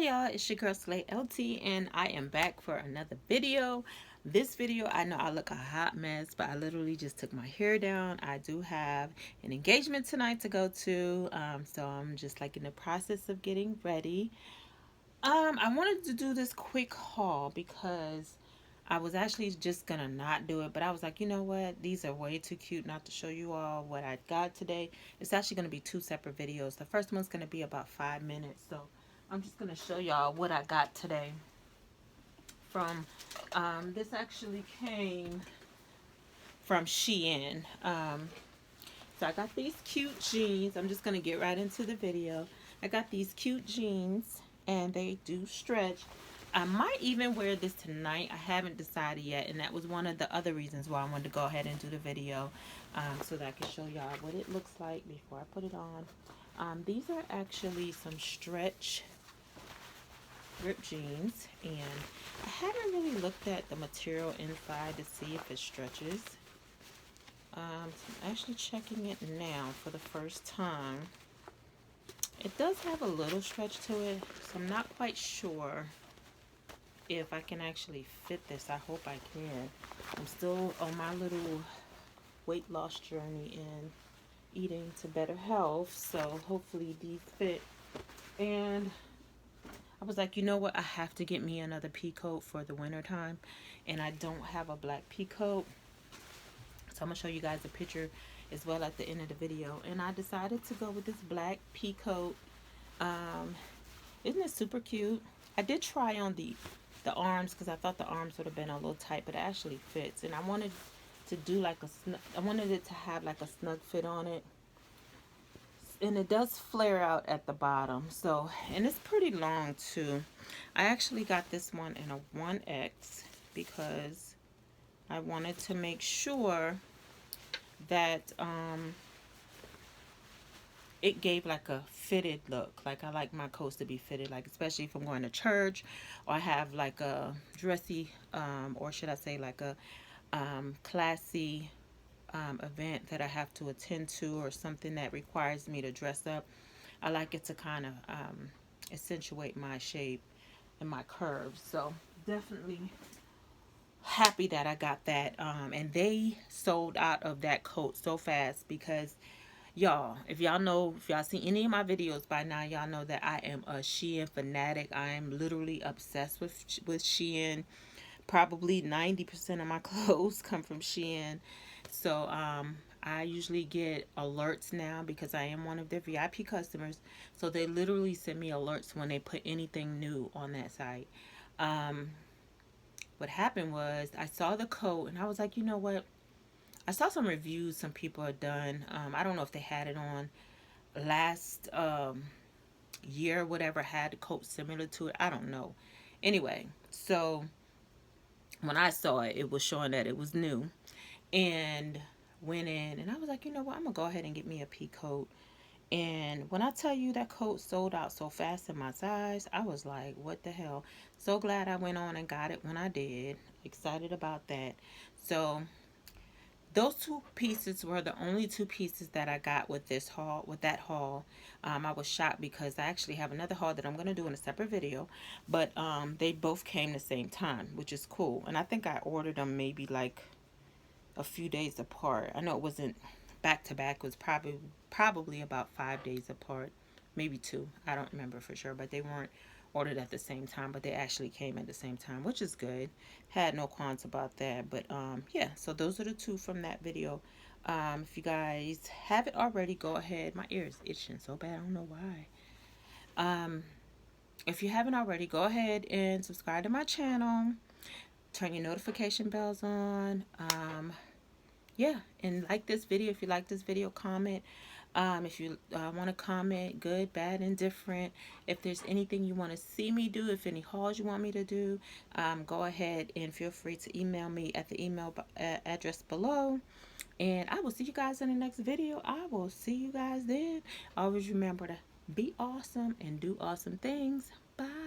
y'all, it's your girl Slay LT and I am back for another video. This video, I know I look a hot mess, but I literally just took my hair down. I do have an engagement tonight to go to, so I'm just like in the process of getting ready. I wanted to do this quick haul because I was actually just gonna not do it, but I was like, you know what, these are way too cute not to show you all what I got today. It's actually gonna be two separate videos. The first one's gonna be about 5 minutes, so I'm just gonna show y'all what I got today from this actually came from Shein. So I got these cute jeans. I'm just gonna get right into the video. I got these cute jeans and they do stretch. I might even wear this tonight. I haven't decided yet, and that was one of the other reasons why I wanted to go ahead and do the video, so that I can show y'all what it looks like before I put it on. These are actually some stretch ripped jeans, and I haven't really looked at the material inside to see if it stretches. So I'm actually checking it now for the first time. It does have a little stretch to it, so I'm not quite sure if I can actually fit this. I hope I can. I'm still on my little weight loss journey and eating to better health, so hopefully these fit. And I was like, you know what, I have to get me another pea coat for the winter time, and I don't have a black pea coat, so I'm gonna show you guys a picture as well at the end of the video. And I decided to go with this black pea coat. Isn't it super cute? I did try on the arms because I thought the arms would have been a little tight, but it actually fits. And I wanted to do like I wanted it to have like a snug fit on it. And it does flare out at the bottom, so, and it's pretty long too. I actually got this one in a 1X because I wanted to make sure that it gave like a fitted look. Like I like my coats to be fitted, like especially if I'm going to church or I have like a dressy or should I say like a classy event that I have to attend to, or something that requires me to dress up. I like it to kind of accentuate my shape and my curves. So definitely happy that I got that. And they sold out of that coat so fast because y'all, if y'all see any of my videos by now, y'all know that I am a Shein fanatic. I am literally obsessed with Shein. Probably 90% of my clothes come from Shein. So I usually get alerts now because I am one of their VIP customers. So they literally send me alerts when they put anything new on that site. What happened was I saw the coat and I was like, you know what? I saw some reviews some people had done. I don't know if they had it on last year or whatever, had a coat similar to it. I don't know. Anyway, so when I saw it, it was showing that it was new, and went in and I was like, you know what, I'm gonna go ahead and get me a pea coat. And when I tell you that coat sold out so fast in my size, I was like, what the hell. So glad I went on and got it when I did. Excited about that. So those two pieces were the only two pieces that I got with this haul, with that haul. I was shocked because I actually have another haul that I'm going to do in a separate video, but they both came the same time, which is cool. And I think I ordered them maybe like a few days apart. I know it wasn't back to back. It was probably about 5 days apart, maybe 2. I don't remember for sure, but they weren't ordered at the same time, but they actually came at the same time, which is good. Had no qualms about that. But yeah, so those are the two from that video. If you guys haven't already, go ahead. My ear is itching so bad, I don't know why. If you haven't already, go ahead and subscribe to my channel, turn your notification bells on. Yeah, and like this video. If you like this video, comment. If you want to comment, good, bad, indifferent. If there's anything you want to see me do, if any hauls you want me to do, go ahead and feel free to email me at the email address below. And I will see you guys in the next video. I will see you guys then. Always remember to be awesome and do awesome things. Bye.